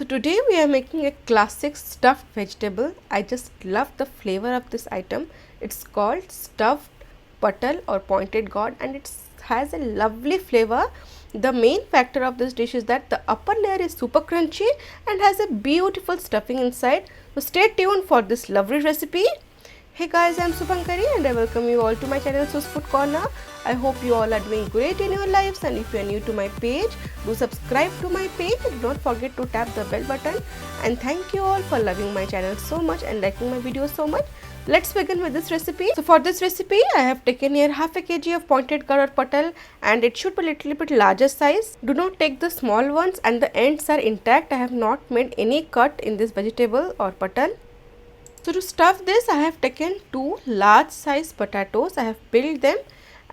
today we are making a classic stuffed vegetable. I just love the flavor of this item. It's called stuffed patal or pointed gourd, and it has a lovely flavor. The main factor of this dish is that the upper layer is super crunchy and has a beautiful stuffing inside. So stay tuned for this lovely recipe. Hey guys, I am Supankari and I welcome you all to my channel Sus Food Corner. I hope you all are doing great in your lives, and if you are new to my page, do subscribe to my page and don't forget to tap the bell button. And thank you all for loving my channel so much and liking my videos so much. Let's begin with this recipe. So for this recipe, I have taken here half a kg of pointed gourd or patal, and it should be a little bit larger size. Do not take the small ones and the ends are intact. I have not made any cut in this vegetable or patal. So to stuff this, I have taken 2 large size potatoes. I have peeled them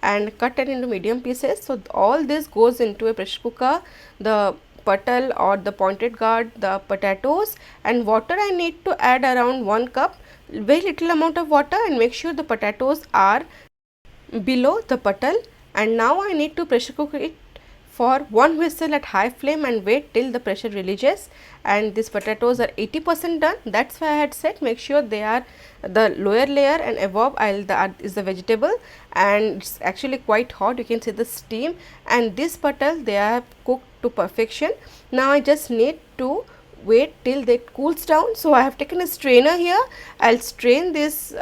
and cut it into medium pieces. So all this goes into a pressure cooker. The patal or the pointed gourd, the potatoes, and water I need to add around 1 cup. Very little amount of water, and make sure the potatoes are below the patal. And now I need to pressure cook it for 1 whistle at high flame and wait till the pressure releases. And these potatoes are 80% done. That's why I had said make sure they are the lower layer, and above is the vegetable, and it's actually quite hot. You can see the steam, and this patal they are cooked to perfection. Now I just need to wait till they cools down. So I have taken a strainer here. I'll strain this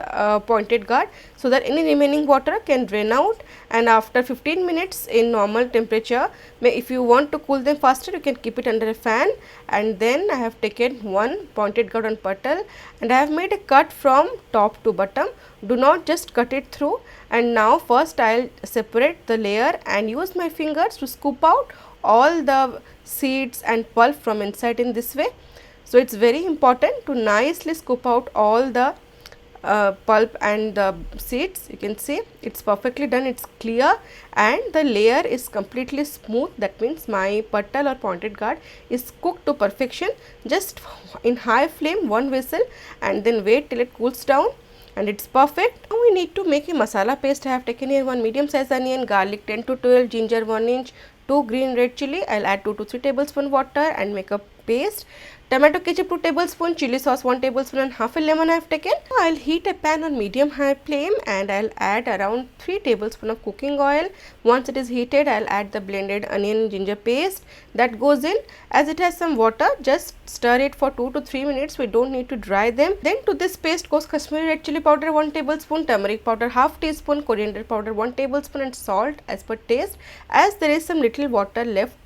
pointed gourd so that any remaining water can drain out, and after 15 minutes in normal temperature, if you want to cool them faster, you can keep it under a fan. And then I have taken 1 pointed gourd on patal, and I have made a cut from top to bottom. Do not just cut it through. And now first I'll separate the layer and use my fingers to scoop out all the seeds and pulp from inside in this way. So it's very important to nicely scoop out all the pulp and the seeds. You can see it's perfectly done, it's clear, and the layer is completely smooth. That means my patal or pointed gourd is cooked to perfection. Just in high flame 1 whistle and then wait till it cools down, and it's perfect. Now we need to make a masala paste. I have taken here 1 medium size onion, garlic 10 to 12, ginger 1 inch, 2 green red chilli. I'll add 2 to 3 tablespoon water and make a paste. Tomato ketchup 2 tablespoon, chilli sauce 1 tablespoon, and half a lemon I have taken. Now I'll heat a pan on medium high flame and I'll add around 3 tablespoon of cooking oil. Once it is heated, I'll add the blended onion and ginger paste that goes in. As it has some water, just stir it for 2 to 3 minutes. We don't need to dry them. Then to this paste goes Kashmiri Red Chilli Powder 1 tablespoon, turmeric powder half teaspoon, coriander powder 1 tablespoon, and salt as per taste. As there is some little water left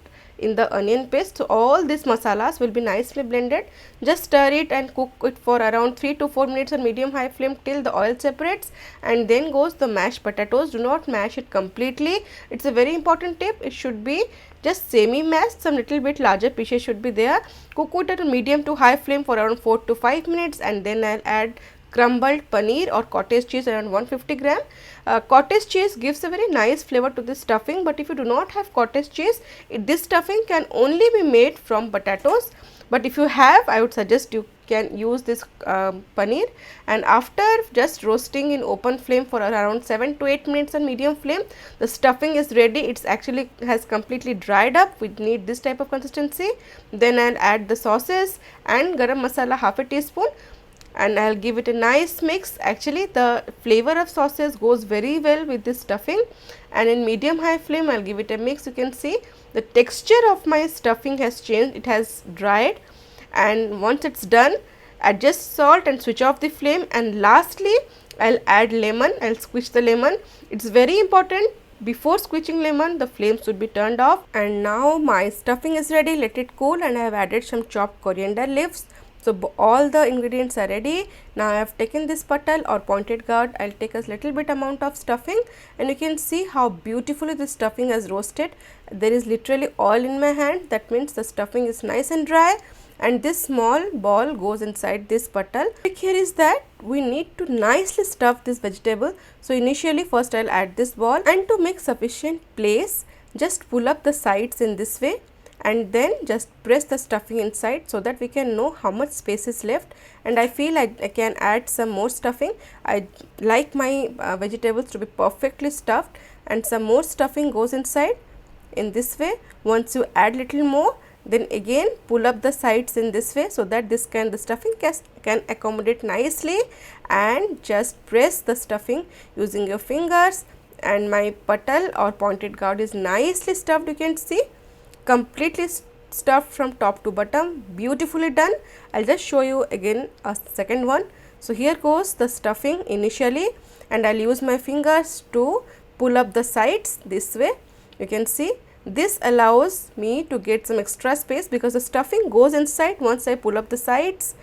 in the onion paste, so all these masalas will be nicely blended. Just stir it and cook it for around 3 to 4 minutes on medium high flame till the oil separates. And then goes the mashed potatoes. Do not mash it completely. It's a very important tip. It should be just semi mashed, some little bit larger pieces should be there. Cook it at a medium to high flame for around 4 to 5 minutes, and then I'll add crumbled paneer or cottage cheese around 150 gram. Cottage cheese gives a very nice flavor to this stuffing, but if you do not have cottage cheese, this stuffing can only be made from potatoes. But if you have, I would suggest you can use this paneer. And after just roasting in open flame for around 7 to 8 minutes on medium flame, the stuffing is ready. It's actually has completely dried up. We need this type of consistency. Then I'll add the sauces and garam masala half a teaspoon, and I'll give it a nice mix. Actually the flavor of sauces goes very well with this stuffing, and in medium high flame I'll give it a mix. You can see the texture of my stuffing has changed, it has dried. And once it's done, adjust salt and switch off the flame. And lastly I'll add lemon. I'll squeeze the lemon. It's very important, before squeezing lemon the flame should be turned off. And now my stuffing is ready. Let it cool, and I have added some chopped coriander leaves. So all the ingredients are ready. Now I have taken this patal or pointed gourd. I'll take a little bit amount of stuffing, and you can see how beautifully this stuffing has roasted. There is literally oil in my hand. That means the stuffing is nice and dry, and this small ball goes inside this patal. The trick here is that we need to nicely stuff this vegetable. So initially first I'll add this ball, and to make sufficient place, just pull up the sides in this way, and then just press the stuffing inside so that we can know how much space is left. And I feel I can add some more stuffing. I like my vegetables to be perfectly stuffed, and some more stuffing goes inside in this way. Once you add little more, Then again pull up the sides in this way, so that the stuffing can accommodate nicely, and just press the stuffing using your fingers. And my patal or pointed gourd is nicely stuffed, you can see, completely stuffed from top to bottom, beautifully done. I'll just show you again a second one. So here goes the stuffing initially, and I'll use my fingers to pull up the sides this way. You can see this allows me to get some extra space because the stuffing goes inside once I pull up the sides.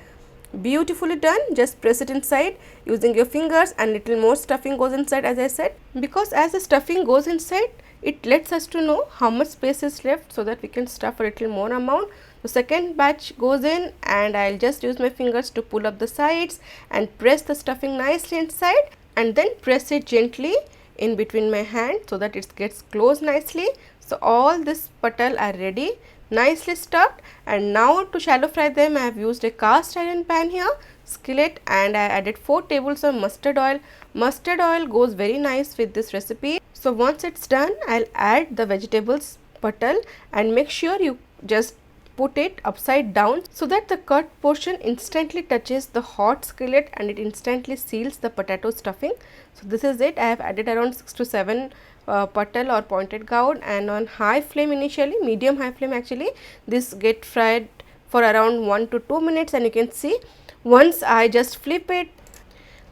Beautifully done. Just press it inside using your fingers, and little more stuffing goes inside, as I said, because as the stuffing goes inside, it lets us to know how much space is left, so that we can stuff a little more amount. The second batch goes in, and I'll just use my fingers to pull up the sides and press the stuffing nicely inside, and then press it gently in between my hand so that it gets closed nicely. So all this patal are ready, nicely stuffed. And now to shallow fry them, I have used a cast iron pan here, skillet, and I added 4 tablespoons of mustard oil. Mustard oil goes very nice with this recipe. So once it's done, I'll add the vegetables patal, and make sure you just put it upside down so that the cut portion instantly touches the hot skillet and it instantly seals the potato stuffing. So this is it. I have added around 6 to 7 patal or pointed gourd, and on high flame initially, medium high flame actually, this get fried for around 1 to 2 minutes, and you can see once I just flip it,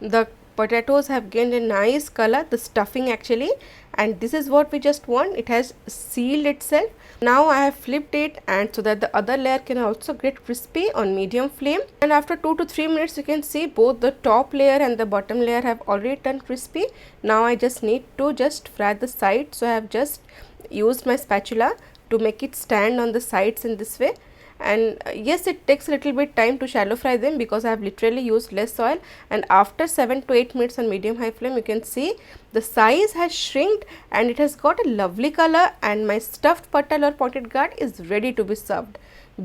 the potatoes have gained a nice color, the stuffing actually, and this is what we just want. It has sealed itself. Now I have flipped it, and so that the other layer can also get crispy on medium flame, and after 2 to 3 minutes you can see both the top layer and the bottom layer have already turned crispy. Now I just need to just fry the sides, so I have just used my spatula to make it stand on the sides in this way. And yes, it takes a little bit time to shallow fry them because I have literally used less oil, and after 7 to 8 minutes on medium high flame, you can see the size has shrinked and it has got a lovely color, and my stuffed patal or pointed gourd is ready to be served.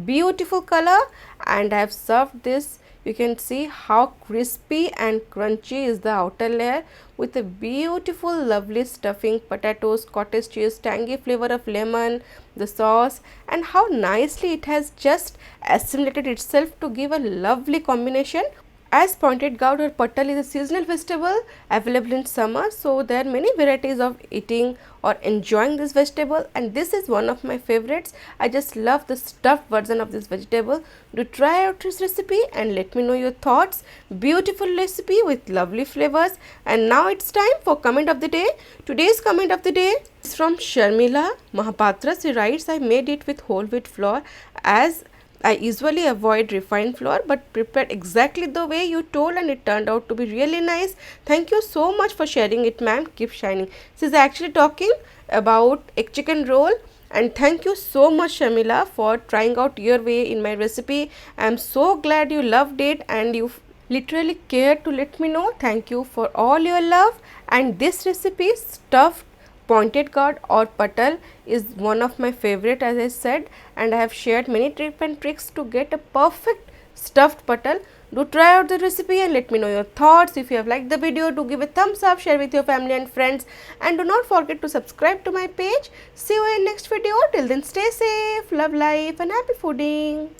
Beautiful color, and I have served this. You can see how crispy and crunchy is the outer layer with a beautiful lovely stuffing, potatoes, cottage cheese, tangy flavor of lemon, the sauce, and how nicely it has just assimilated itself to give a lovely combination. As pointed gourd or patal is a seasonal vegetable available in summer, so there are many varieties of eating or enjoying this vegetable, and this is one of my favorites. I just love the stuffed version of this vegetable. Do try out this recipe and let me know your thoughts. Beautiful recipe with lovely flavors. And now it's time for comment of the day. Today's comment of the day is from Sharmila Mahapatra. She writes, I made it with whole wheat flour as I usually avoid refined flour, but prepared exactly the way you told, and it turned out to be really nice. Thank you so much for sharing it, ma'am. Keep shining. She's actually talking about egg chicken roll. And thank you so much, Shamila, for trying out your way in my recipe. I am so glad you loved it and you literally cared to let me know. Thank you for all your love. And this recipe, stuffed pointed gourd or patal, is one of my favorite, as I said, and I have shared many tips and tricks to get a perfect stuffed patal. Do try out the recipe and let me know your thoughts. If you have liked the video, do give a thumbs up, share with your family and friends, and do not forget to subscribe to my page. See you in next video. Till then, stay safe, love life, and happy fooding.